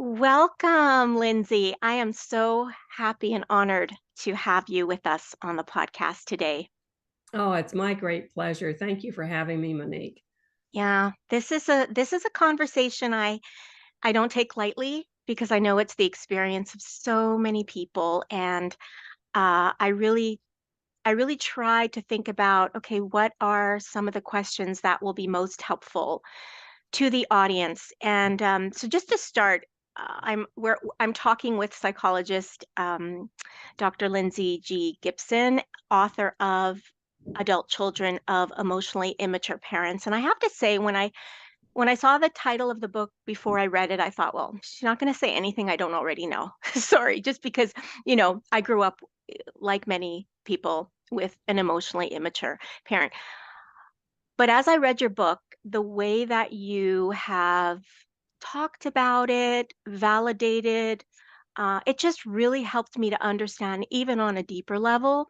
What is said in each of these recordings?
Welcome, Lindsay. I am so happy and honored to have you with us on the podcast today. Oh, it's my great pleasure. Thank you for having me, Monique. Yeah, this is a conversation I don't take lightly because I know it's the experience of so many people, and I really try to think about, okay, what are some of the questions that will be most helpful to the audience? And so, just to start, I'm talking with psychologist Dr. Lindsay Gibson, author of Adult Children of Emotionally Immature Parents. And I have to say, when I saw the title of the book before I read it, I thought, well, she's not going to say anything I don't already know. Sorry, just because I grew up like many people with an emotionally immature parent. But as I read your book, the way that you have talked about it, validated, it just really helped me to understand, even on a deeper level,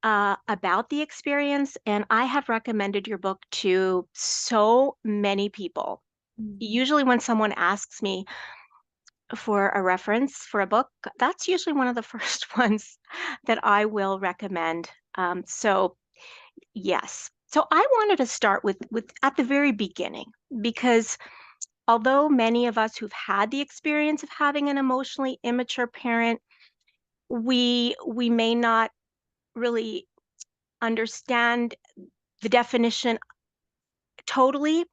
about the experience. And I have recommended your book to so many people. Usually, when someone asks me for a reference for a book, that's usually one of the first ones that I will recommend. So, yes. So I wanted to start with at the very beginning because although many of us who've had the experience of having an emotionally immature parent, we may not really understand the definition totally.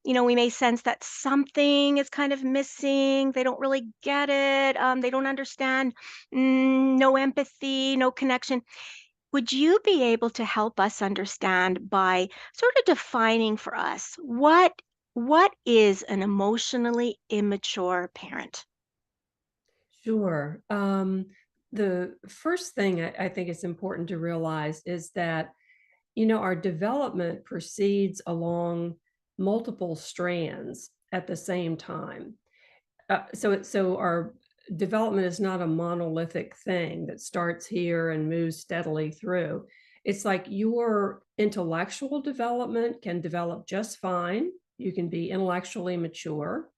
We may sense that something is kind of missing. They don't really get it. They don't understand. No empathy, no connection. Would you be able to help us understand by sort of defining for us what is an emotionally immature parent? Sure. The first thing I think it's important to realize is that, our development proceeds along multiple strands at the same time. So our development is not a monolithic thing that starts here and moves steadily through. It's like your intellectual development can develop just fine. You can be intellectually mature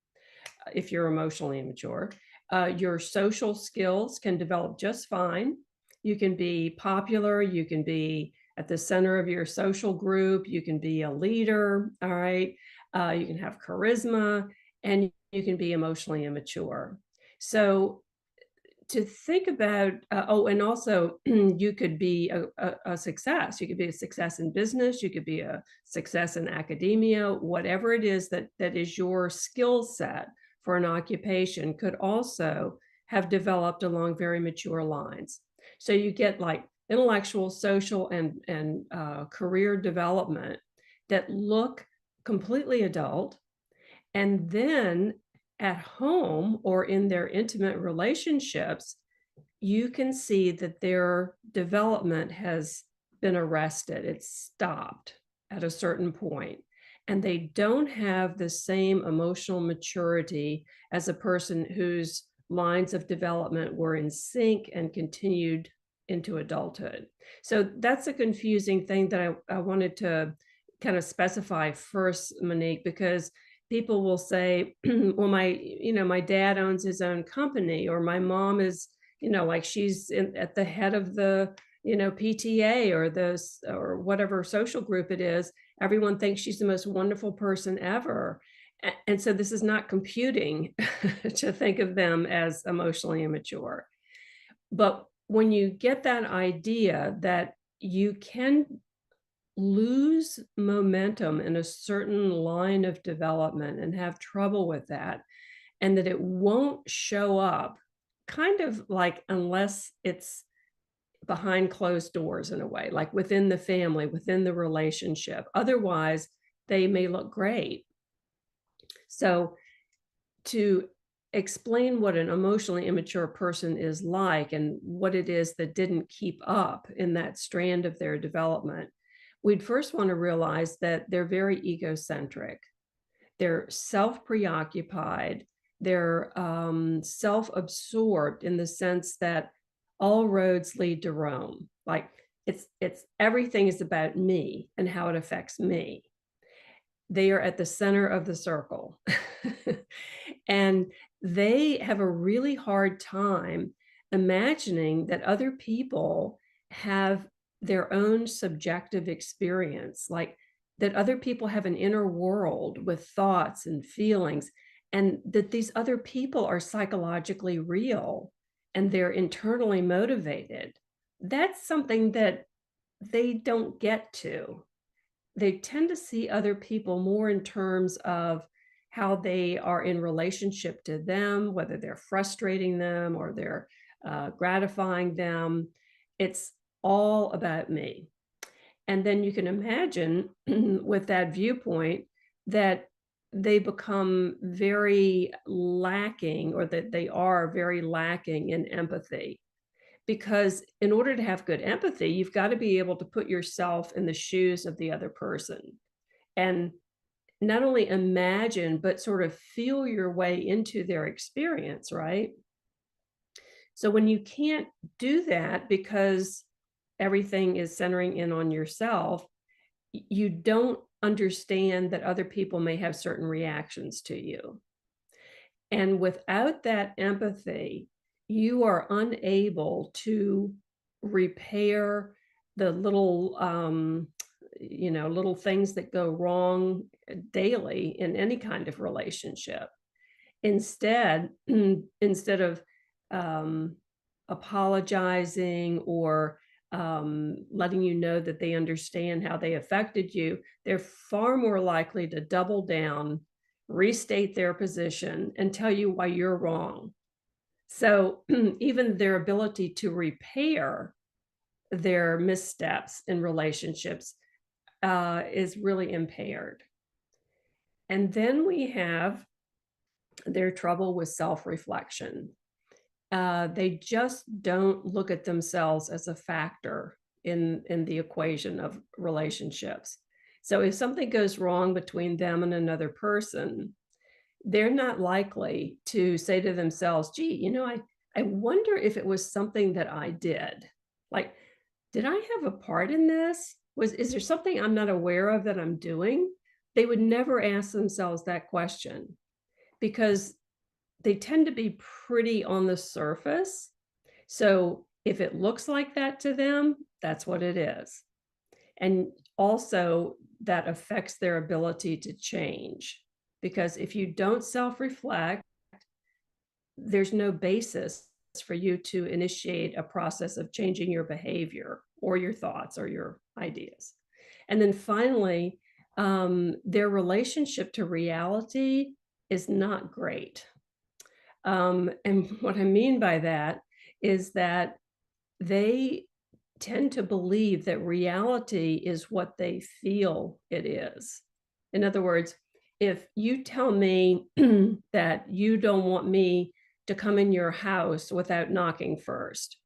if you're emotionally immature. Your social skills can develop just fine. You can be popular. You can be at the center of your social group. You can be a leader. All right. You can have charisma and you can be emotionally immature. So, to think about, and also you could be a success. You could be a success in business. You could be a success in academia. Whatever it is that is your skill set for an occupation could also have developed along very mature lines. So you get like intellectual, social, and career development that look completely adult, and then at home or in their intimate relationships, you can see that their development has been arrested. It's stopped at a certain point, and they don't have the same emotional maturity as a person whose lines of development were in sync and continued into adulthood. So that's a confusing thing that I wanted to kind of specify first, Monique, because people will say, well, my dad owns his own company, or my mom is, like she's at the head of the, PTA or this or whatever social group it is. Everyone thinks she's the most wonderful person ever. And so this is not computing to think of them as emotionally immature. But when you get that idea that you can lose momentum in a certain line of development and have trouble with that, and that it won't show up, kind of like, unless it's behind closed doors in a way, like within the family, within the relationship. Otherwise, they may look great. So, to explain what an emotionally immature person is like and what it is that didn't keep up in that strand of their development, we'd first want to realize that they're very egocentric. They're self preoccupied. They're self absorbed in the sense that all roads lead to Rome. Like, it's everything is about me and how it affects me. They are at the center of the circle. And they have a really hard time imagining that other people have their own subjective experience, like that other people have an inner world with thoughts and feelings, and that these other people are psychologically real and they're internally motivated. That's something that they don't get to. They tend to see other people more in terms of how they are in relationship to them, whether they're frustrating them or they're gratifying them. It's all about me. And then you can imagine with that viewpoint that they become very lacking, or that they are very lacking in empathy. Because in order to have good empathy, you've got to be able to put yourself in the shoes of the other person and not only imagine, but sort of feel your way into their experience, right? So when you can't do that because everything is centering in on yourself, you don't understand that other people may have certain reactions to you. And without that empathy, you are unable to repair the little, little things that go wrong daily in any kind of relationship. Instead, instead of um, apologizing or letting you know that they understand how they affected you, they're far more likely to double down, restate their position, and tell you why you're wrong. So even their ability to repair their missteps in relationships is really impaired. And then we have their trouble with self reflection. They just don't look at themselves as a factor in the equation of relationships. So if something goes wrong between them and another person, they're not likely to say to themselves, gee, I wonder if it was something that I did. Like, did I have a part in this? Is there something I'm not aware of that I'm doing? They would never ask themselves that question because they tend to be pretty on the surface. So if it looks like that to them, that's what it is. And also, that affects their ability to change. Because if you don't self reflect, there's no basis for you to initiate a process of changing your behavior or your thoughts or your ideas. And then finally, their relationship to reality is not great. And what I mean by that is that they tend to believe that reality is what they feel it is. In other words, if you tell me that you don't want me to come in your house without knocking first,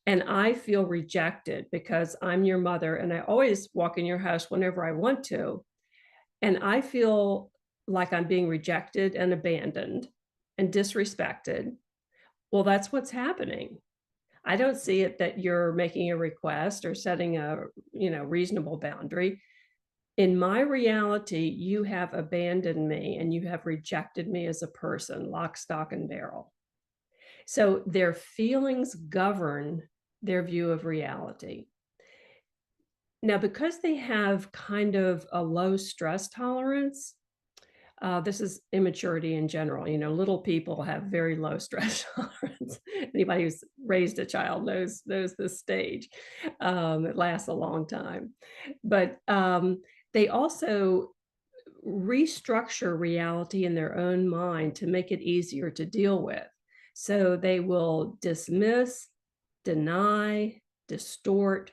and I feel rejected because I'm your mother and I always walk in your house whenever I want to, and I feel like I'm being rejected and abandoned and disrespected, well, that's what's happening. I don't see it that you're making a request or setting a, reasonable boundary. In my reality, you have abandoned me and you have rejected me as a person, lock, stock, and barrel. So their feelings govern their view of reality. Now, because they have kind of a low stress tolerance, this is immaturity in general. Little people have very low stress tolerance. Anybody who's raised a child knows this stage. It lasts a long time, but they also restructure reality in their own mind to make it easier to deal with. So they will dismiss, deny, distort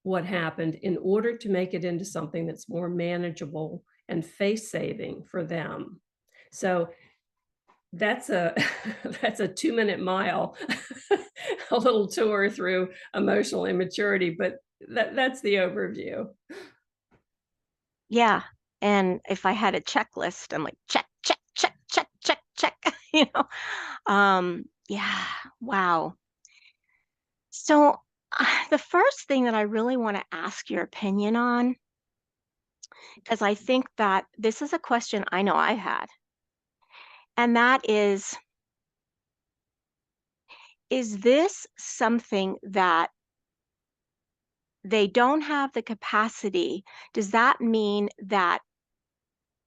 what happened in order to make it into something that's more manageable and face saving for them. So that's a that's a 2-minute mile, a little tour through emotional immaturity, but that's the overview. Yeah. And if I had a checklist, I'm like, check, check, check, check, check, check, you know. Yeah, wow. So the first thing that I really want to ask your opinion on, because I think that this is a question I know I had, and that is, is this something that they don't have the capacity? Does that mean that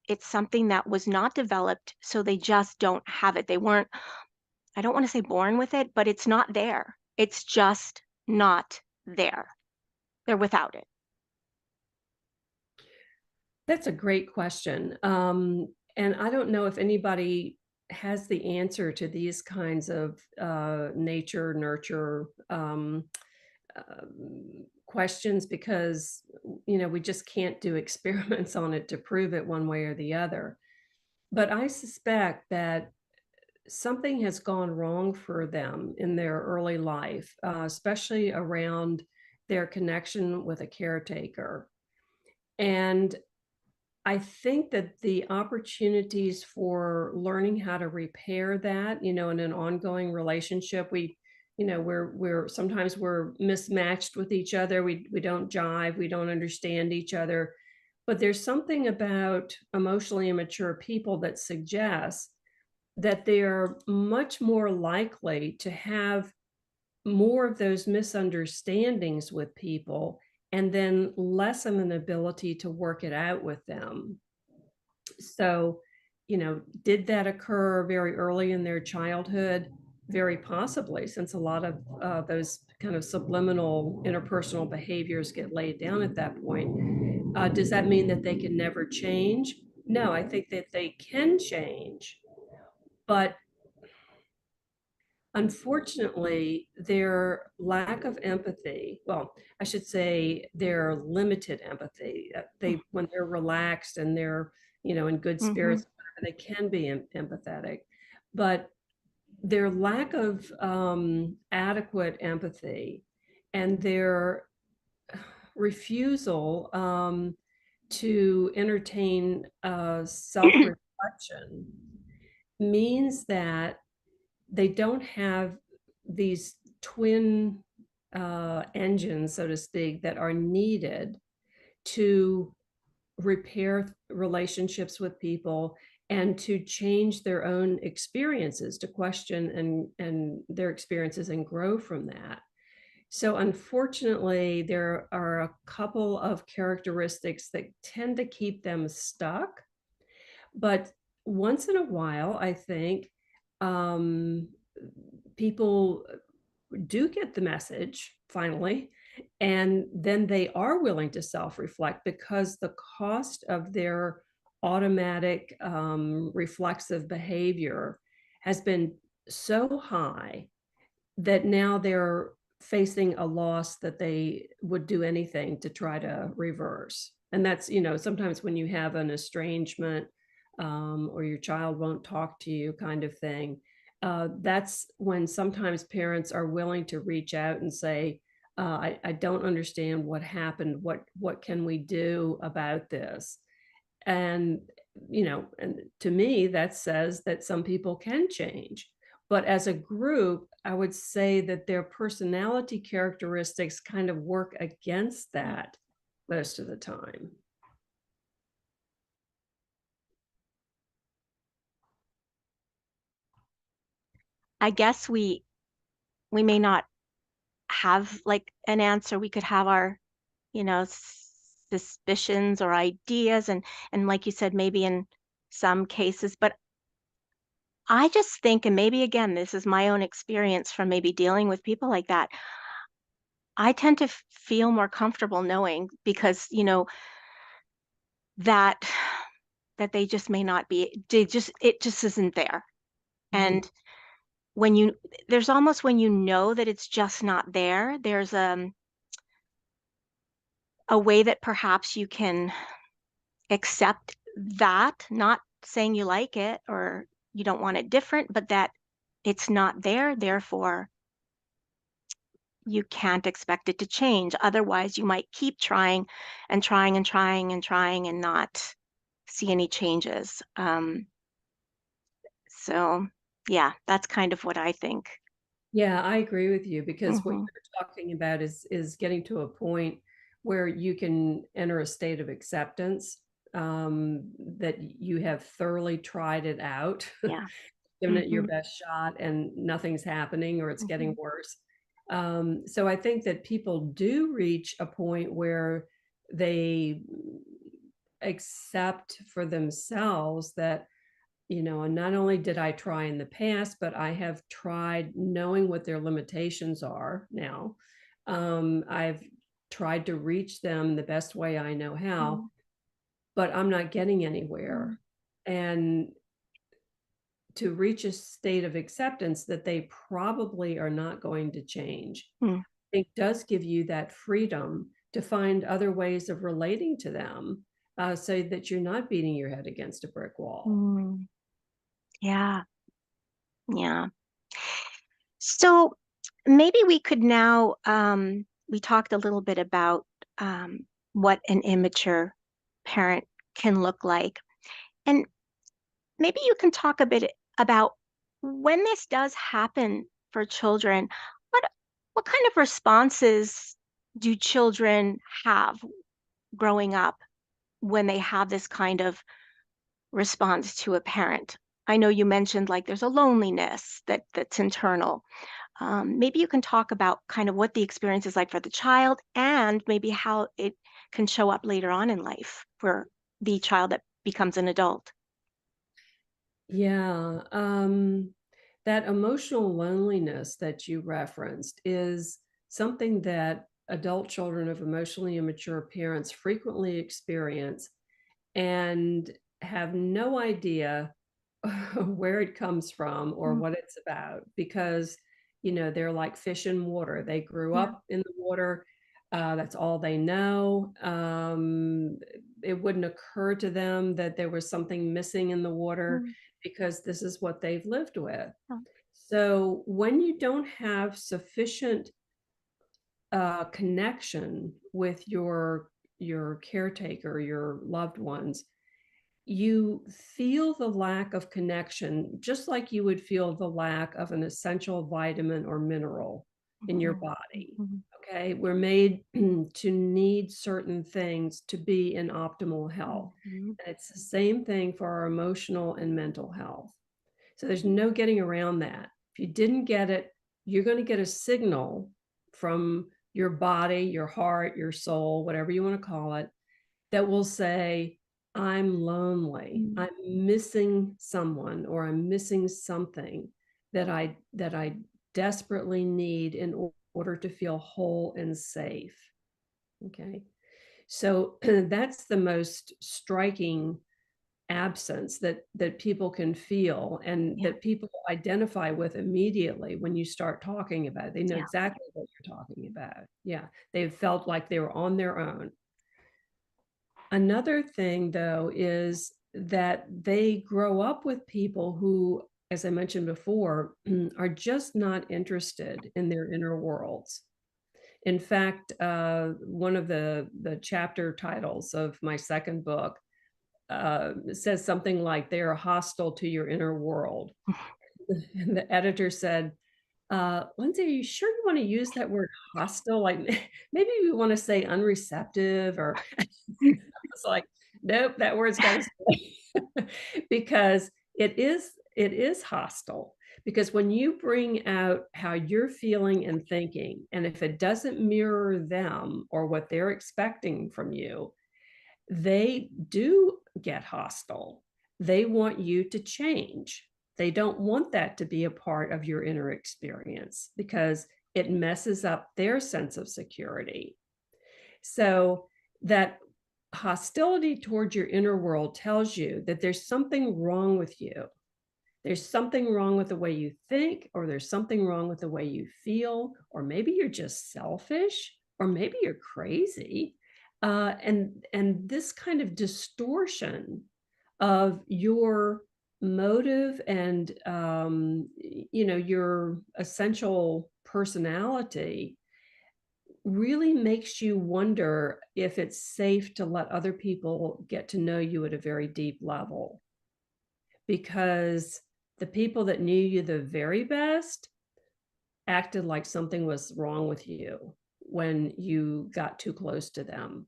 it's something that was not developed, so they just don't have it? They weren't, I don't want to say born with it, but it's not there. It's just not there. They're without it. That's a great question. And I don't know if anybody has the answer to these kinds of nature, nurture questions, because, we just can't do experiments on it to prove it one way or the other. But I suspect that something has gone wrong for them in their early life, especially around their connection with a caretaker. And I think that the opportunities for learning how to repair that, in an ongoing relationship, we're sometimes we're mismatched with each other. We don't jive, we don't understand each other. But there's something about emotionally immature people that suggests that they're much more likely to have more of those misunderstandings with people, and then less of an ability to work it out with them. So, did that occur very early in their childhood? Very possibly, since a lot of those kind of subliminal interpersonal behaviors get laid down at that point. Does that mean that they can never change? No, I think that they can change, but unfortunately, their lack of empathy, well, I should say their limited empathy, when they're relaxed and they're, in good Mm-hmm. spirits, they can be empathetic, but their lack of adequate empathy and their refusal to entertain self-reflection means that they don't have these twin engines, so to speak, that are needed to repair relationships with people and to change their own experiences, to question and their experiences and grow from that. So unfortunately, there are a couple of characteristics that tend to keep them stuck. But once in a while, I think um, people do get the message finally, and then they are willing to self-reflect, because the cost of their automatic reflexive behavior has been so high that now they're facing a loss that they would do anything to try to reverse. And that's, sometimes when you have an estrangement, or your child won't talk to you, kind of thing, that's when sometimes parents are willing to reach out and say, I don't understand what happened. What can we do about this? And, and to me, that says that some people can change. But as a group, I would say that their personality characteristics kind of work against that most of the time. I guess we may not have like an answer. We could have our, suspicions or ideas, and like you said, maybe in some cases, but I just think, and maybe again, this is my own experience from maybe dealing with people like that. I tend to feel more comfortable knowing because, that that they just may not be, it just isn't there. Mhm. And when you there's almost when you know that it's just not there, there's a way that perhaps you can accept that, not saying you like it or you don't want it different, but that it's not there, therefore you can't expect it to change. Otherwise, you might keep trying and trying and trying and trying and not see any changes. So yeah, that's kind of what I think. Yeah, I agree with you, because what Hmm. you're talking about is getting to a point where you can enter a state of acceptance, that you have thoroughly tried it out. Yeah. given it your Mhm. best shot and nothing's happening or it's getting Mhm. worse. So I think that people do reach a point where they accept for themselves that, and not only did I try in the past, but I have tried knowing what their limitations are now. I've tried to reach them the best way I know how, Mhm. but I'm not getting anywhere. Mhm. And to reach a state of acceptance that they probably are not going to change, Mm. I think does give you that freedom to find other ways of relating to them, so that you're not beating your head against a brick wall. Mm. Yeah. Yeah. So maybe we could now, we talked a little bit about what an immature parent can look like. And maybe you can talk a bit about when this does happen for children, what what kind of responses do children have growing up when they have this kind of response to a parent? I know you mentioned like there's a loneliness that's internal. Maybe you can talk about kind of what the experience is like for the child and maybe how it can show up later on in life for the child that becomes an adult. Yeah, that emotional loneliness that you referenced is something that adult children of emotionally immature parents frequently experience and have no idea where it comes from or Mm. what it's about because they're like fish in water. They grew Yeah. up in the water. That's all they know. It wouldn't occur to them that there was something missing in the water Mm. because this is what they've lived with. Oh. So when you don't have sufficient connection with your caretaker, your loved ones, you feel the lack of connection, just like you would feel the lack of an essential vitamin or mineral in your Mhm. body. Mhm. Okay, we're made to need certain things to be in optimal health. Mhm. And it's the same thing for our emotional and mental health. So there's no getting around that. If you didn't get it, you're going to get a signal from your body, your heart, your soul, whatever you want to call it, that will say, I'm lonely. Mm. I'm missing someone or I'm missing something that I desperately need in order to feel whole and safe. Okay. So that's the most striking absence that people can feel and Yeah. that people identify with immediately when you start talking about it. They know Yeah. exactly what you're talking about. Yeah. They've felt like they were on their own. Another thing, though, is that they grow up with people who, as I mentioned before, are just not interested in their inner worlds. In fact, one of the chapter titles of my second book says something like they are hostile to your inner world. And the editor said, Lindsay, are you sure you want to use that word hostile? Like maybe we want to say unreceptive or it's like, nope, that word's got to stay because it is hostile. Because when you bring out how you're feeling and thinking, and if it doesn't mirror them or what they're expecting from you, they do get hostile. They want you to change. They don't want that to be a part of your inner experience because it messes up their sense of security. So that hostility towards your inner world tells you that there's something wrong with you. There's something wrong with the way you think, or there's something wrong with the way you feel, or maybe you're just selfish, or maybe you're crazy. And this kind of distortion of your motive and your essential personality really makes you wonder if it's safe to let other people get to know you at a very deep level because the people that knew you the very best acted like something was wrong with you when you got too close to them,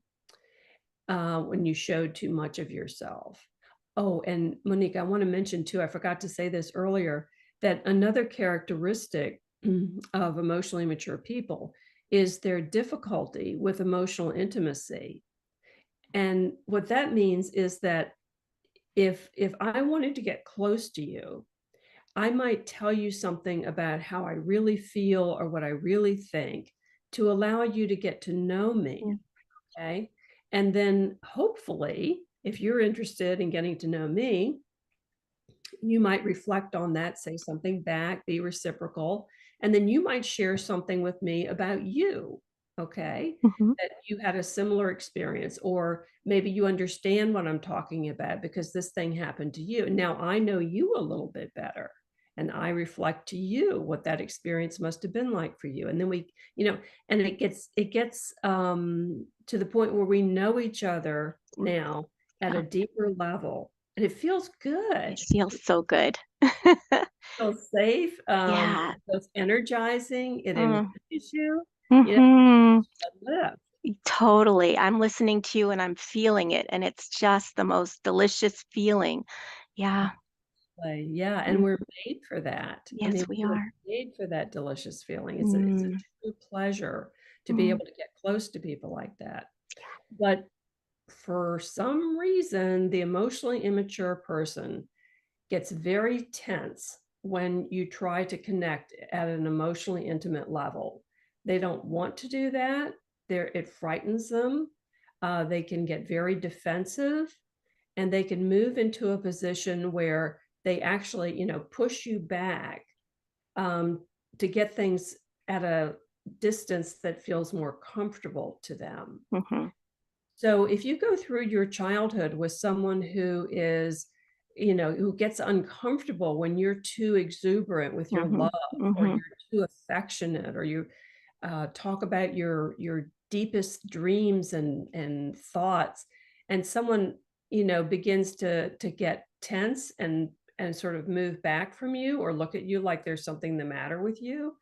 when you showed too much of yourself. Oh, and Monique, I want to mention too, I forgot to say this earlier, that another characteristic of emotionally mature people is their difficulty with emotional intimacy. And what that means is that if I wanted to get close to you, I might tell you something about how I really feel or what I really think to allow you to get to know Yeah. me. Okay. And then hopefully, if you're interested in getting to know me, you might reflect on that, say something back, be reciprocal, and then you might share something with me about you, okay? Hmm. That you had a similar experience, or maybe you understand what I'm talking about because this thing happened to you. Now I know you a little bit better. And I reflect to you what that experience must have been like for you. And then and it gets to the point where we know each other now at Yeah. a deeper level. And it feels It good. feels so good. Feels safe, Yeah. it feels energizing, it Mm. encourages you, you know, Hmm. to live. Totally. I'm listening to you and I'm feeling it, and it's just the most delicious feeling. Yeah. Yeah, and Mm. we're made for that. I Yes, mean, we we were are. made for that delicious feeling. It's a Mm. true pleasure to be Mm. able to get close to people like that. But for some reason, the emotionally immature person gets very tense when you try to connect at an emotionally intimate level. They don't want to do that. It frightens them. They can get very defensive, and they can move into a position where they actually, push you back um, to get things at a distance that feels more comfortable to them. Hmm. So if you go through your childhood with someone who is, who gets uncomfortable when you're too exuberant with your Hmm. love, or Hmm. you're too affectionate, or you talk about your deepest dreams and thoughts, and someone begins to get tense and sort of move back from you or look at you like there's something the matter with you,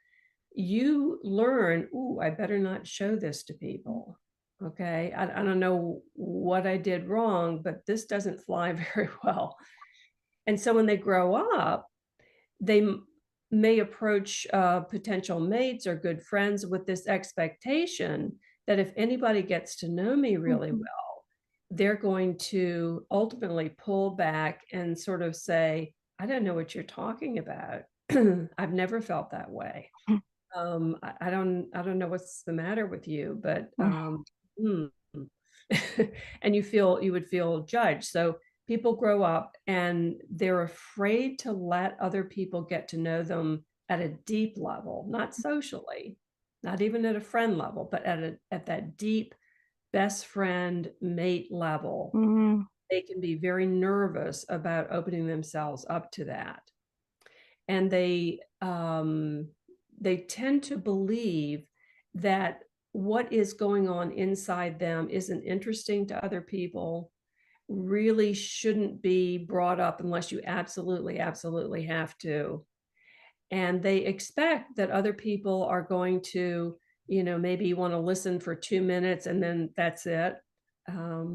you learn, ooh, I better not show this to people. Okay. I don't know what I did wrong, but this doesn't fly very well. And so when they grow up, they may approach potential mates or good friends with this expectation that if anybody gets to know me really Hmm. well, they're going to ultimately pull back and sort of say, I don't know what you're talking about. I've never felt that way. I don't know what's the matter with you, but mm. And you would feel judged. So people grow up and they're afraid to let other people get to know them at a deep level, not socially, not even at a friend level, but at that deep best friend mate level. Hmm. They can be very nervous about opening themselves up to that. And they tend to believe that what is going on inside them isn't interesting to other people, really shouldn't be brought up unless you absolutely have to. And they expect that other people are going to, maybe want to listen for 2 minutes and then that's it.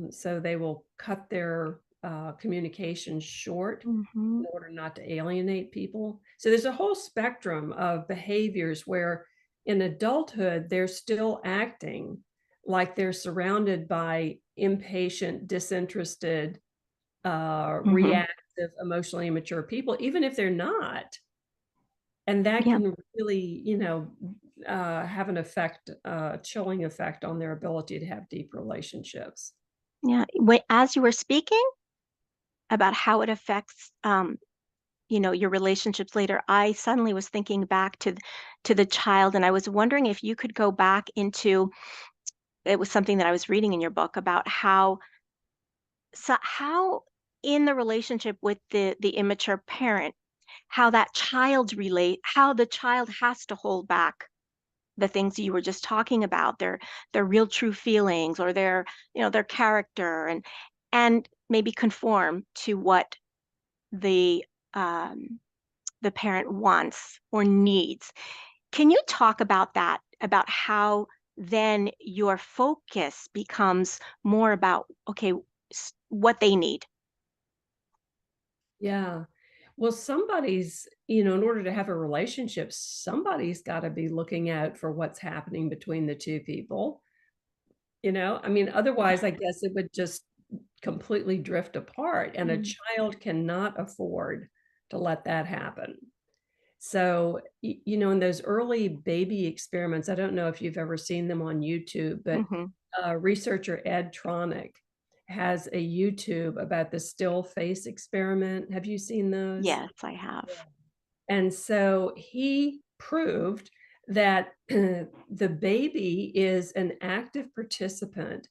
So they will cut their communication short Hmm. in order not to alienate people. So there's a whole spectrum of behaviors where in adulthood, they're still acting like they're surrounded by impatient, disinterested, Hmm. reactive, emotionally immature people, even if they're not. And that Yeah. can really, have an effect, chilling effect on their ability to have deep relationships. Yeah. As you were speaking about how it affects, your relationships later, I suddenly was thinking back to the child, and I was wondering if you could go back into, it was something that I was reading in your book about how in the relationship with the immature parent, how the child has to hold back the things you were just talking about, their real true feelings, or their character, and maybe conform to what the um the parent wants or needs. Can you talk about that, about how then your focus becomes more about, okay, what they need? Yeah. Well, somebody's, in order to have a relationship, somebody's got to be looking out for what's happening between the two people. I mean, otherwise, I guess it would just completely drift apart, and a Mm, child cannot afford to let that happen. So, in those early baby experiments, I don't know if you've ever seen them on YouTube, but mhm. researcher Ed Tronick has a YouTube about the still face experiment. Have you seen those? Yes, I have. And so he proved that the baby is an active participant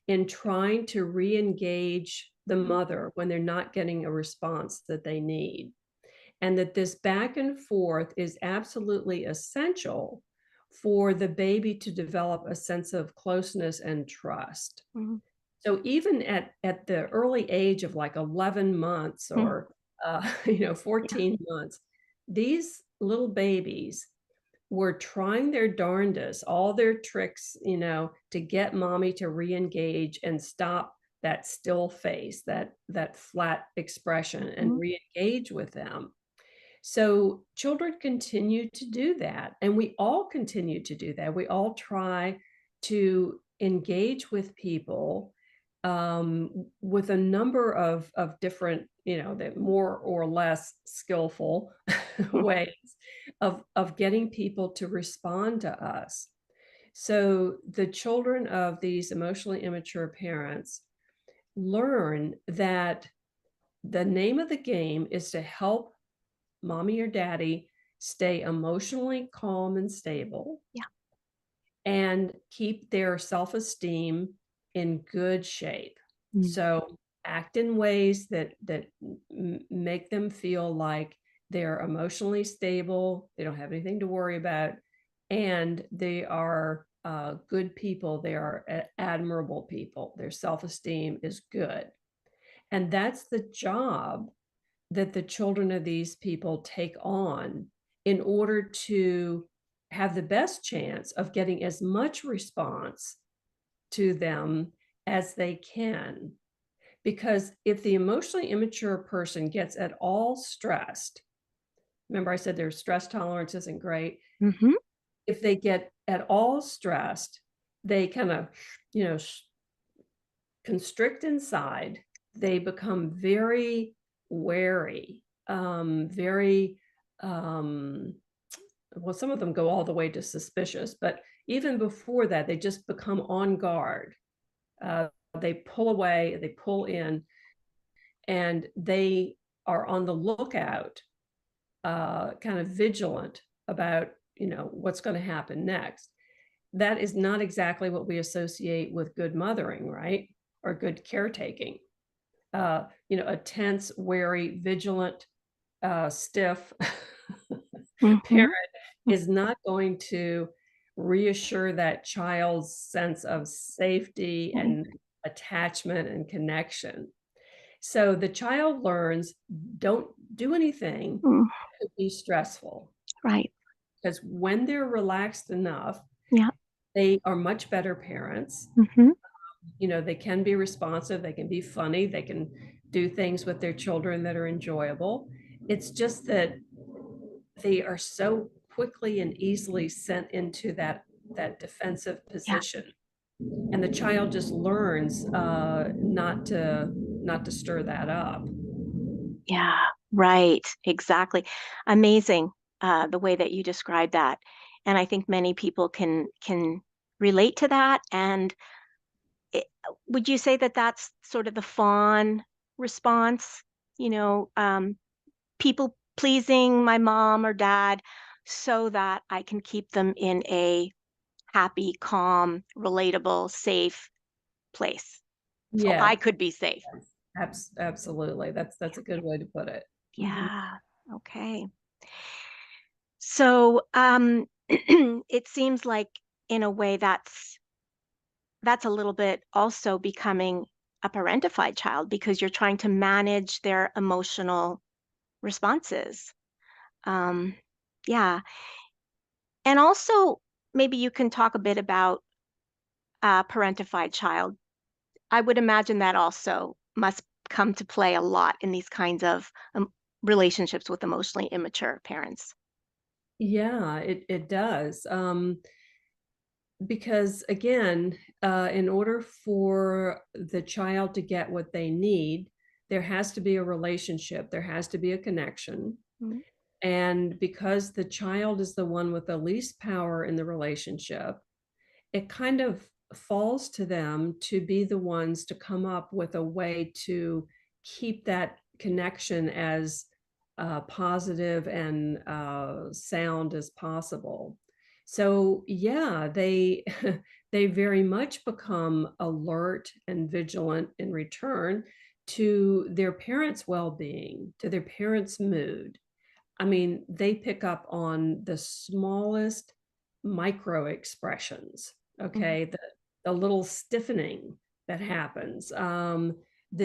in trying to re-engage the mother when they're not getting a response that they need. And that this back and forth is absolutely essential for the baby to develop a sense of closeness and trust. Mhm, So even at the early age of like 11 months mm, or yeah. 14 months, these little babies were trying their darndest, all their tricks, to get mommy to re-engage and stop that still face, that flat expression, and Mhm, re-engage with them. So children continue to do that, and we all continue to do that. We all try to engage with people with a number of different, that more or less skillful mm, ways of getting people to respond to us. So the children of these emotionally immature parents learn that the name of the game is to help mommy or daddy stay emotionally calm and stable yeah. and keep their self-esteem in good shape. Mm, So act in ways that make them feel like they're emotionally stable, they don't have anything to worry about, and they are good people. They are admirable people. Their self-esteem is good. And that's the job that the children of these people take on in order to have the best chance of getting as much response to them as they can. Because if the emotionally immature person gets at all stressed, remember I said their stress tolerance isn't great. mhm, If they get at all stressed, they kind of, you know, constrict inside. They become very wary, very, um, well, some of them go all the way to suspicious, but even before that, they just become on guard. Uh, they pull away, they pull in, and they are on the lookout, kind of vigilant about, what's going to happen next. That is not exactly what we associate with good mothering, right? Or good caretaking. A tense, wary, vigilant, stiff parent mhm, is not going to reassure that child's sense of safety mhm, and attachment and connection. So the child learns, don't do anything mm, that could be stressful, right. because when they're relaxed enough, Yeah. they are much better parents. Mhm, They can be responsive, they can be funny, they can do things with their children that are enjoyable. It's just that they are so quickly and easily sent into that defensive yeah. position, and the child just learns not to stir that up. Yeah, right. Exactly. Amazing, the way that you described that. And I think many people can relate to that. And would you say that that's sort of the fawn response? You know, people pleasing my mom or dad so that I can keep them in a happy, calm, relatable, safe place. So Yeah, I could be safe. absolutely. That's a good way to put it. Mhm. Yeah. Okay. So, it seems like in a way that's a little bit also becoming a parentified child because you're trying to manage their emotional responses. Um, yeah. And also, maybe you can talk a bit about a parentified child. I would imagine that also must come to play a lot in these kinds of relationships with emotionally immature parents. Yeah, it does. Because again, in order for the child to get what they need, there has to be a relationship, there has to be a connection. Mm, And because the child is the one with the least power in the relationship, it kind of falls to them to be the ones to come up with a way to keep that connection as positive and sound as possible. So yeah, they they very much become alert and vigilant in return to their parents' well-being, to their parents' mood. I mean, they pick up on the smallest micro expressions, mm, okay? The little stiffening that happens,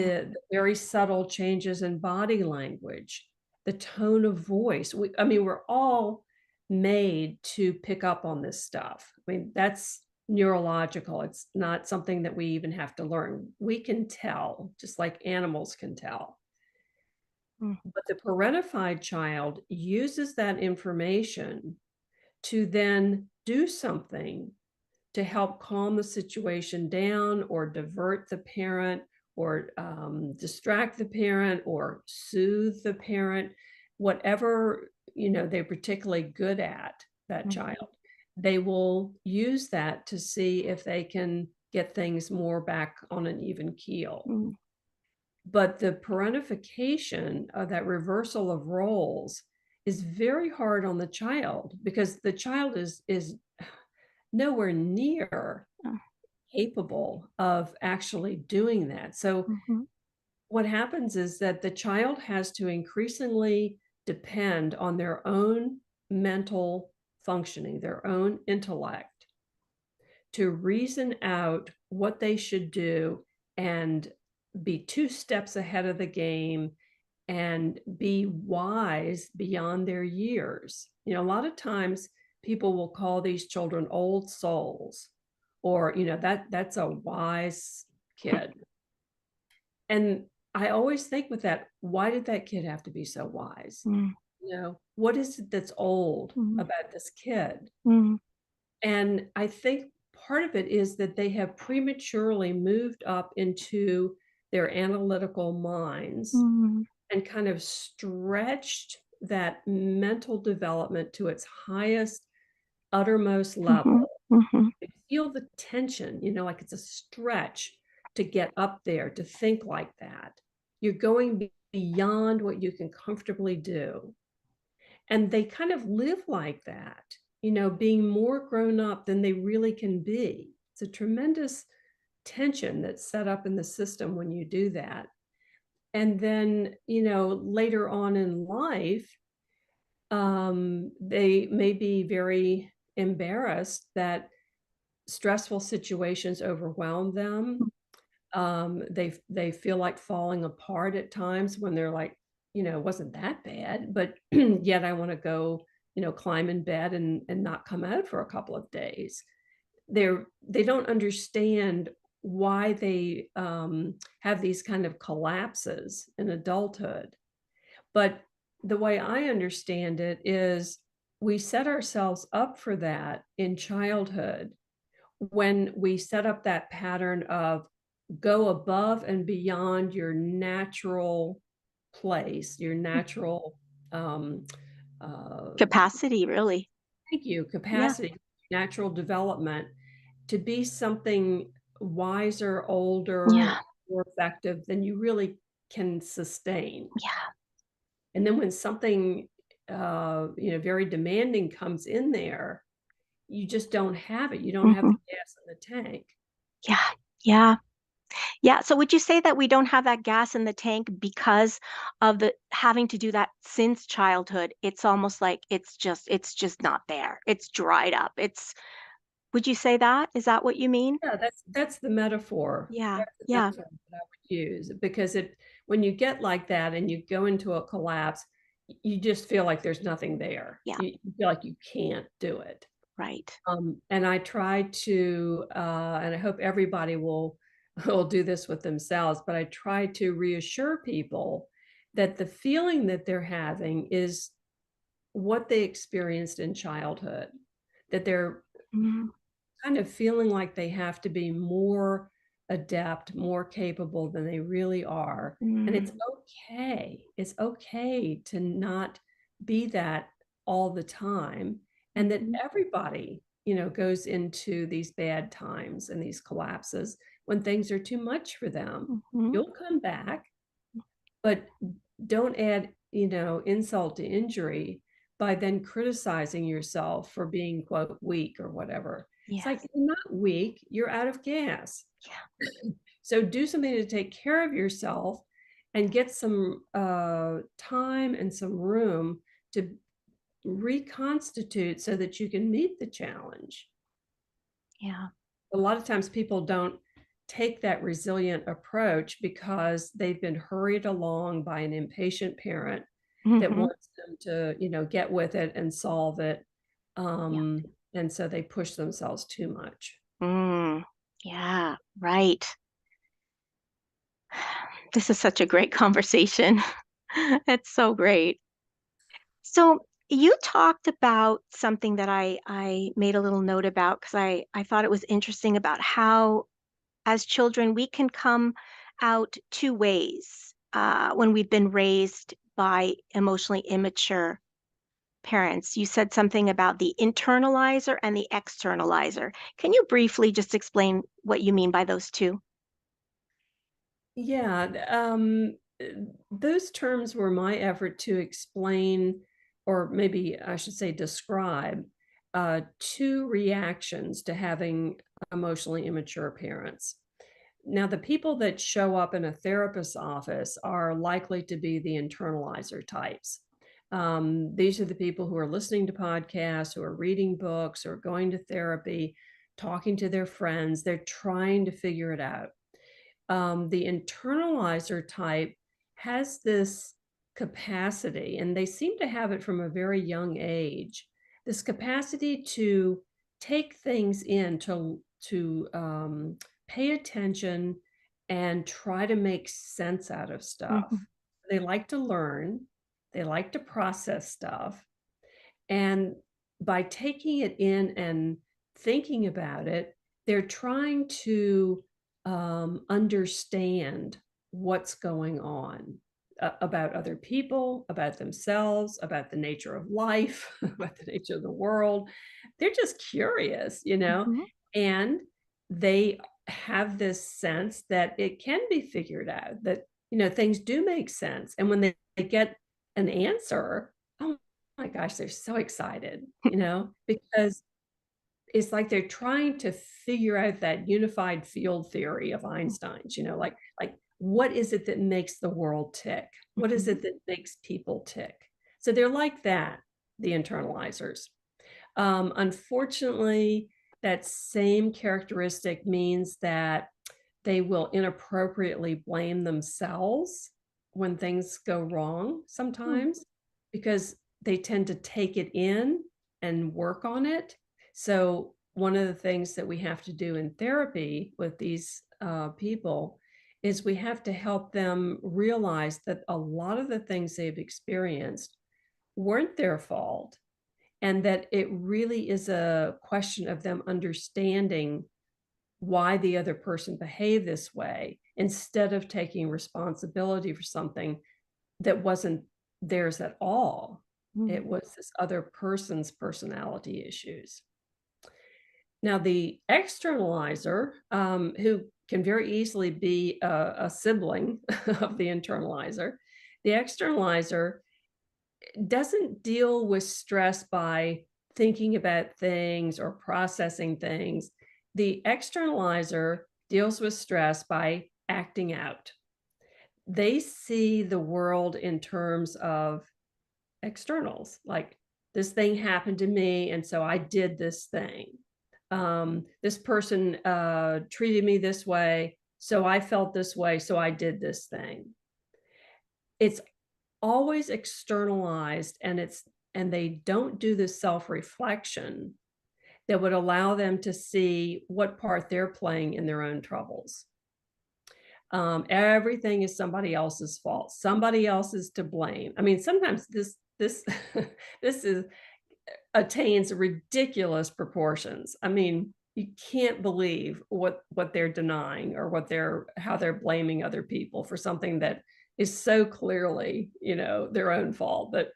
mm, the very subtle changes in body language, the tone of voice. I mean, we're all made to pick up on this stuff. I mean, that's neurological. It's not something that we even have to learn. We can tell, just like animals can tell. mm, But the parentified child uses that information to then do something to help calm the situation down or divert the parent or distract the parent or soothe the parent, whatever they're particularly good at, that mm, child. They will use that to see if they can get things more back on an even keel. mm, But the parentification, that reversal of roles, is very hard on the child because the child is nowhere near mm, capable of actually doing that. So mhm, what happens is that the child has to increasingly depend on their own mental functioning, their own intellect, to reason out what they should do and be two steps ahead of the game and be wise beyond their years. A lot of times people will call these children old souls, or that's a wise kid. And I always think with that, why did that kid have to be so wise? mm, What is it that's old mm, about this kid? mm, And I think part of it is that they have prematurely moved up into their analytical minds mm, and kind of stretched that mental development to its highest, uttermost mhm, level. mhm, You feel the tension, like it's a stretch to get up there, to think like that. You're going beyond what you can comfortably do. And they kind of live like that, being more grown up than they really can be. It's a tremendous tension that's set up in the system when you do that. And then, later on in life, they may be very embarrassed that stressful situations overwhelm them. They feel like falling apart at times when they're like, it wasn't that bad, but yet I want to go, climb in bed and not come out for a couple of days. They don't understand why they have these kind of collapses in adulthood. But the way I understand it is we set ourselves up for that in childhood when we set up that pattern of go above and beyond your natural place, your natural um, uh, capacity, really. thank you, Yeah, capacity, natural development to be something wiser, older, yeah, more effective than you really can sustain. yeah, And then when something very demanding comes in there, you just don't have it. You don't have mhm, the gas in the tank. yeah, yeah. Yeah, so would you say that we don't have that gas in the tank because of the having to do that since childhood? It's almost like it's just not there. It's dried up. Would you say that? Is that what you mean? Yeah, that's the metaphor. Yeah, That's the yeah, metaphor that I would use because when you get like that and you go into a collapse, you just feel like there's nothing there. yeah, You feel like you can't do it. right. And I try to, and I hope everybody will will do this with themselves, but I try to reassure people that the feeling that they're having is what they experienced in childhood, that they're Mm, kind of feeling like they have to be more adept, more capable than they really are. And it's mm, okay. It's okay to not be that all the time. And that mhm, everybody, you know, goes into these bad times and these collapses when things are too much for them. mhm, You'll come back, but don't add, you know, insult to injury by then criticizing yourself for being, quote, weak or whatever. It's like, yes. you're not weak, you're out of gas. Yeah. So do something to take care of yourself and get some time and some room to reconstitute so that you can meet the challenge. Yeah. A lot of times people don't take that resilient approach because they've been hurried along by an impatient parent that Mhm. wants them to, you know, get with it and solve it. Yeah. And so they push themselves too much. Mm. Yeah, right. This is such a great conversation. It's so great. So you talked about something that I made a little note about because I thought it was interesting about how as children we can come out two ways when we've been raised by emotionally immature parents. You said something about the internalizer and the externalizer. Can you briefly just explain what you mean by those two? Yeah, those terms were my effort to explain, or maybe I should say describe, two reactions to having emotionally immature parents. Now, the people that show up in a therapist's office are likely to be the internalizer types. These are the people who are listening to podcasts, who are reading books, or going to therapy, talking to their friends. They're trying to figure it out. The internalizer type has this capacity, and they seem to have it from a very young age, this capacity to take things in, to pay attention and try to make sense out of stuff. Mhm, They like to learn, they like to process stuff, and by taking it in and thinking about it, they're trying to understand what's going on about other people, about themselves, about the nature of life, about the nature of the world. They're just curious, you know, mhm, and they have this sense that it can be figured out, that, you know, things do make sense. And when they get an answer, oh my gosh, they're so excited, you know, because it's like they're trying to figure out that unified field theory of Einstein's, you know, like what is it that makes the world tick? What is mhm, it that makes people tick? So they're like that, the internalizers. Unfortunately, that same characteristic means that they will inappropriately blame themselves when things go wrong mm, sometimes because they tend to take it in and work on it. So, one of the things that we have to do in therapy with these people is we have to help them realize that a lot of the things they've experienced weren't their fault, and that it really is a question of them understanding why the other person behaved this way instead of taking responsibility for something that wasn't theirs at all. It mm, was this other person's personality issues. Now, the externalizer, who can very easily be a sibling of the internalizer, the externalizer doesn't deal with stress by thinking about things or processing things. The externalizer deals with stress by acting out. They see the world in terms of externals, like this thing happened to me, and so I did this thing. This person treated me this way, so I felt this way, so I did this thing. It's always externalized, and they don't do the self-reflection that would allow them to see what part they're playing in their own troubles. Everything is somebody else's fault. Somebody else is to blame. I mean, sometimes this this is attains ridiculous proportions. I mean, you can't believe what they're denying or how they're blaming other people for something that is so clearly, their own fault, but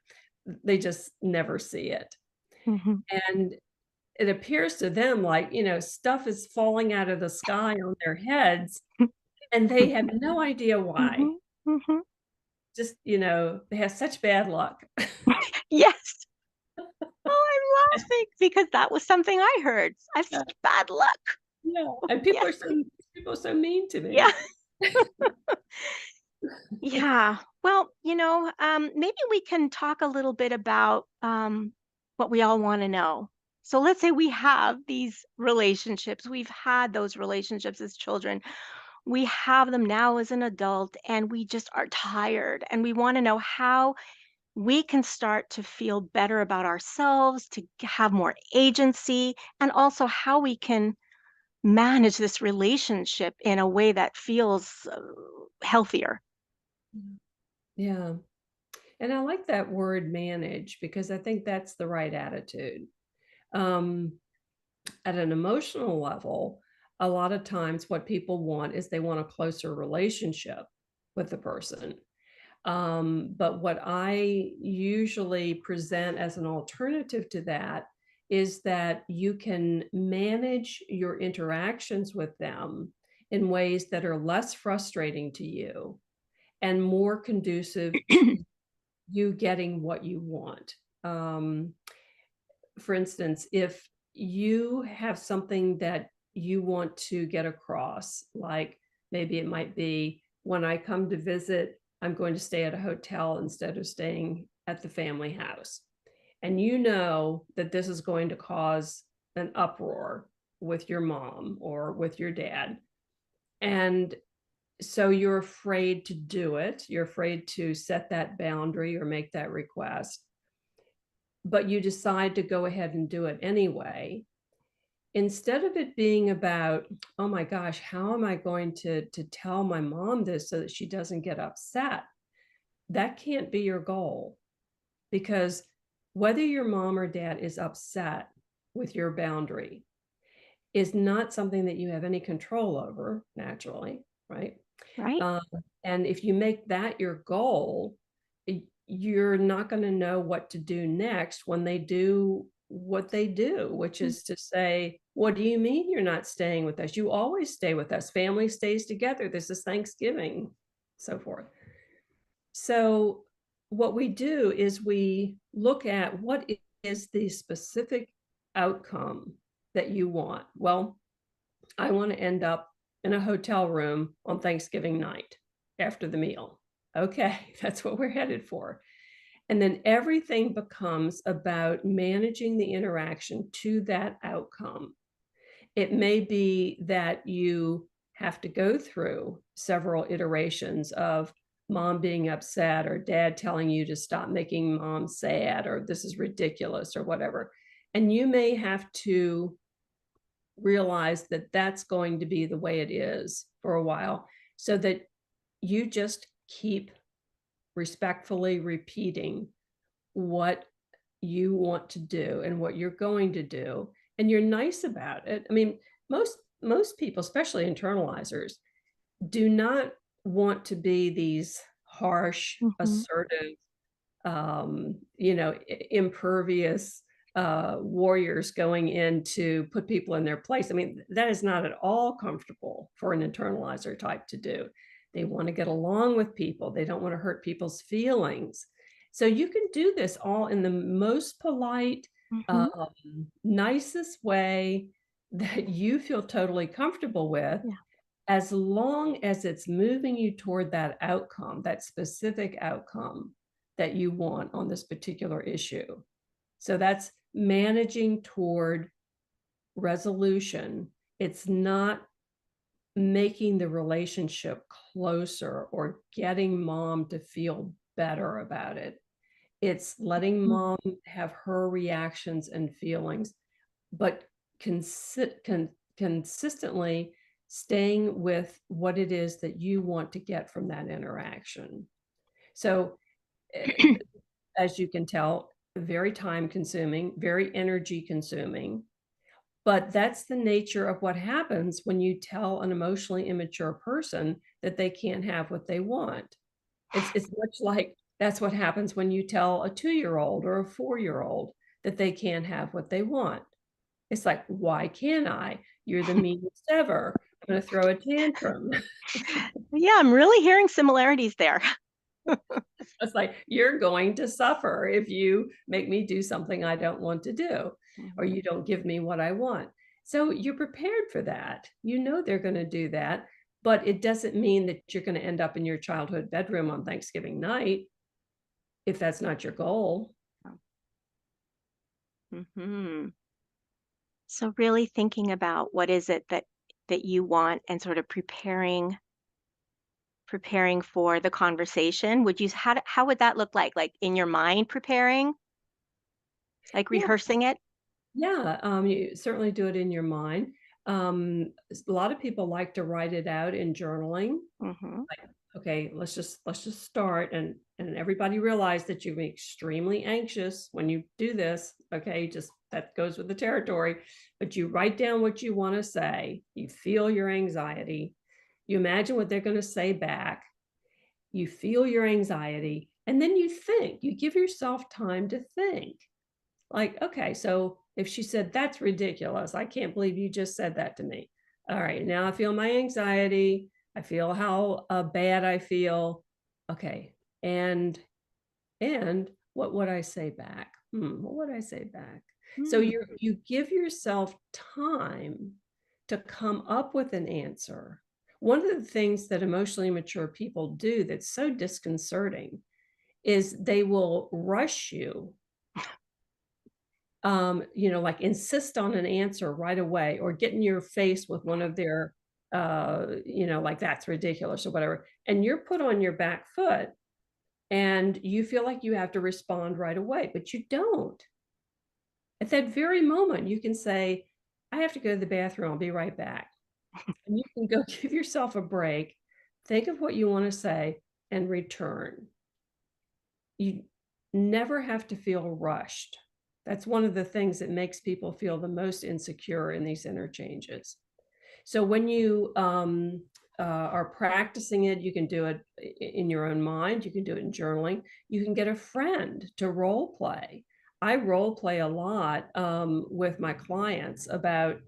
they just never see it. Mhm. And it appears to them like, stuff is falling out of the sky on their heads, and they have no idea why. Mhm. Mhm. Just, they have such bad luck. Yes. Oh, I'm laughing because that was something I heard. I have Yeah, such bad luck. yeah, and Yes. people are so mean to Yeah. me. Yeah. Well, maybe we can talk a little bit about what we all want to know. So let's say we have these relationships. We've had those relationships as children. We have them now as an adult, and we just are tired. And we want to know how we can start to feel better about ourselves, to have more agency, and also how we can manage this relationship in a way that feels healthier. Yeah. And I like that word manage because I think that's the right attitude. Um, at an emotional level, a lot of times what people want is they want a closer relationship with the person. But what I usually present as an alternative to that is that you can manage your interactions with them in ways that are less frustrating to you and more conducive to you getting what you want. Um, for instance, if you have something that you want to get across, like maybe it might be when I come to visit, I'm going to stay at a hotel instead of staying at the family house. And you know that this is going to cause an uproar with your mom or with your dad. And so you're afraid to do it. You're afraid to set that boundary or make that request, but you decide to go ahead and do it anyway. Instead of it being about, oh my gosh, how am I going to tell my mom this so that she doesn't get upset? That can't be your goal, because whether your mom or dad is upset with your boundary is not something that you have any control over, naturally, right? Right? Um, and if you make that your goal, you're not going to know what to do next when they do what they do, which Mm. is to say, what do you mean you're not staying with us? You always stay with us. Family stays together. This is Thanksgiving, so forth. So, what we do is we look at what is the specific outcome that you want. Well, I want to end up in a hotel room on Thanksgiving night after the meal. Okay, that's what we're headed for. And then everything becomes about managing the interaction to that outcome. It may be that you have to go through several iterations of mom being upset or dad telling you to stop making mom sad or this is ridiculous or whatever. And you may have to realize that that's going to be the way it is for a while, so that you just keep respectfully repeating what you want to do and what you're going to do, and you're nice about it. I mean, most people, especially internalizers, do not want to be these harsh, Mhm. assertive, impervious warriors going in to put people in their place. I mean, that is not at all comfortable for an internalizer type to do. They want to get along with people, they don't want to hurt people's feelings. So you can do this all in the most polite, Mhm. nicest way that you feel totally comfortable with, Yeah. as long as it's moving you toward that outcome, that specific outcome that you want on this particular issue. So that's managing toward resolution. It's not making the relationship closer or getting mom to feel better about it. It's letting Mm. mom have her reactions and feelings, but consistently staying with what it is that you want to get from that interaction. So, eh, as you can tell, very time consuming, very energy consuming. But that's the nature of what happens when you tell an emotionally immature person that they can't have what they want. It's much like that's what happens when you tell a 2-year-old or a 4-year-old that they can't have what they want. It's like, why can't I? You're the meanest ever. I'm going to throw a tantrum. Yeah, I'm really hearing similarities there. It's like, you're going to suffer if you make me do something I don't want to do, or Mhm. you don't give me what I want. So you're prepared for that. You know they're going to do that, but it doesn't mean that you're going to end up in your childhood bedroom on Thanksgiving night if that's not your goal. Mhm. So really thinking about what is it that you want and sort of preparing for the conversation. Would you how would that look like in your mind preparing, like Yeah, rehearsing it? yeah, you certainly do it in your mind. A lot of people like to write it out in journaling. Mhm. Like, okay, let's just start, and everybody realize that you're extremely anxious when you do this. Okay, just that goes with the territory. But you write down what you want to say. You feel your anxiety. You imagine what they're going to say back. You feel your anxiety, and then you think. You give yourself time to think. Like, okay, so if she said, "That's ridiculous. I can't believe you just said that to me." All right, now I feel my anxiety. I feel how bad I feel. Okay, and what would I say back? What would I say back? So Mm. you give yourself time to come up with an answer. One of the things that emotionally mature people do that's so disconcerting is they will rush you, like insist on an answer right away or get in your face with one of their, like that's ridiculous or whatever. And you're put on your back foot and you feel like you have to respond right away, but you don't. At that very moment, you can say, I have to go to the bathroom. I'll be right back. And you can go give yourself a break, think of what you want to say, and return. You never have to feel rushed. That's one of the things that makes people feel the most insecure in these interchanges. So when you are practicing it, you can do it in your own mind. You can do it in journaling. You can get a friend to role play. I role play a lot with my clients about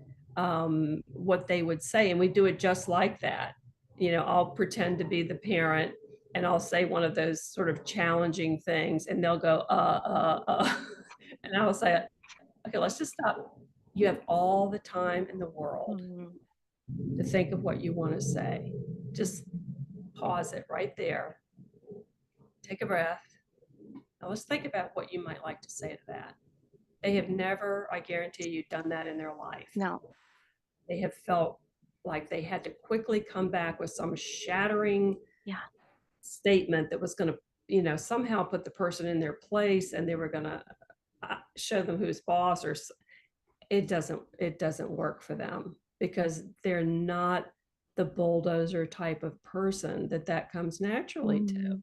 what they would say, and we do it just like that. I'll pretend to be the parent, and I'll say one of those sort of challenging things, and they'll go, and I'll say, okay, let's just stop. You have all the time in the world Mm. to think of what you want to say. Just pause it right there. Take a breath. Now let's think about what you might like to say to that. They have never, I guarantee you, done that in their life. No. They have felt like they had to quickly come back with some shattering Yeah. statement that was going to, somehow put the person in their place, and they were going to show them who's boss, or it doesn't work for them because they're not the bulldozer type of person that comes naturally to. Mm.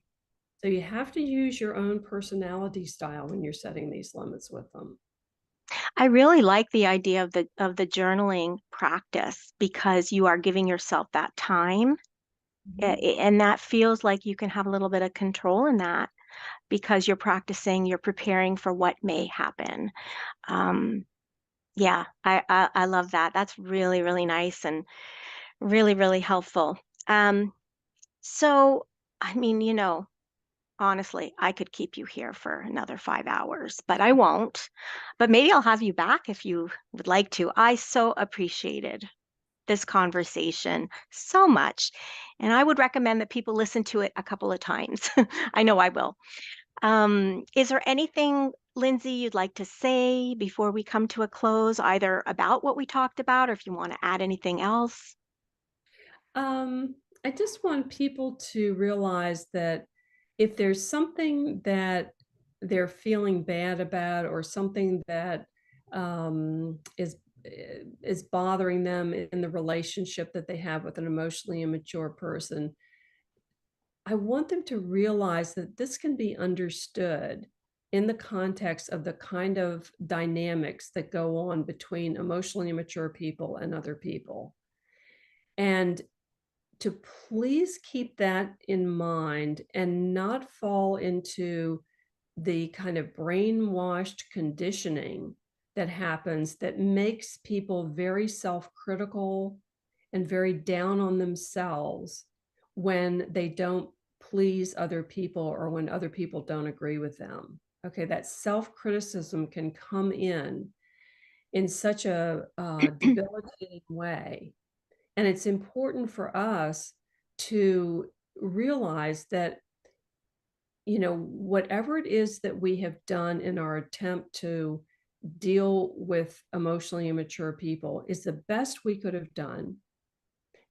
So you have to use your own personality style when you're setting these limits with them. I really like the idea of the journaling practice because you are giving yourself that time, Mhm. and that feels like you can have a little bit of control in that because you're practicing, you're preparing for what may happen. Um, yeah, I love that. That's really, really nice and really, really helpful. Um, so, I mean, honestly, I could keep you here for another 5 hours, but I won't. But maybe I'll have you back if you would like to. I so appreciated this conversation so much, and I would recommend that people listen to it a couple of times. I know I will. Is there anything, Lindsay, you'd like to say before we come to a close, either about what we talked about or if you want to add anything else? I just want people to realize that if there's something that they're feeling bad about, or something that is is bothering them in the relationship that they have with an emotionally immature person, I want them to realize that this can be understood in the context of the kind of dynamics that go on between emotionally immature people and other people. And to please keep that in mind and not fall into the kind of brainwashed conditioning that happens that makes people very self-critical and very down on themselves when they don't please other people or when other people don't agree with them. Okay, that self-criticism can come in such a debilitating way. And it's important for us to realize that, whatever it is that we have done in our attempt to deal with emotionally immature people is the best we could have done.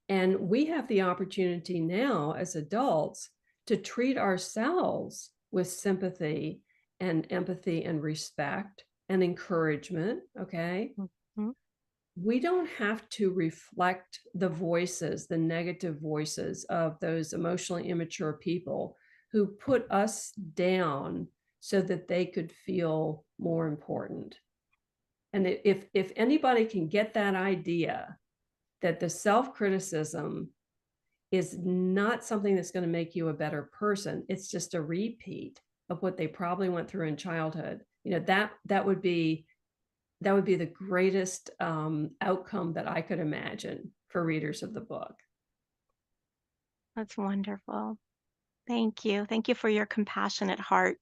And we have the opportunity now as adults to treat ourselves with sympathy and empathy and respect and encouragement. Okay. Mhm. We don't have to reflect the voices, the negative voices of those emotionally immature people who put us down so that they could feel more important. And if anybody can get that idea that the self-criticism is not something that's going to make you a better person, it's just a repeat of what they probably went through in childhood, that would be the greatest outcome that I could imagine for readers of the book. That's wonderful. Thank you. Thank you for your compassionate heart.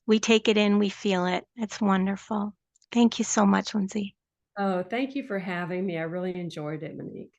We take it in, we feel it. It's wonderful. Thank you so much, Lindsay. Oh, thank you for having me. I really enjoyed it, Monique.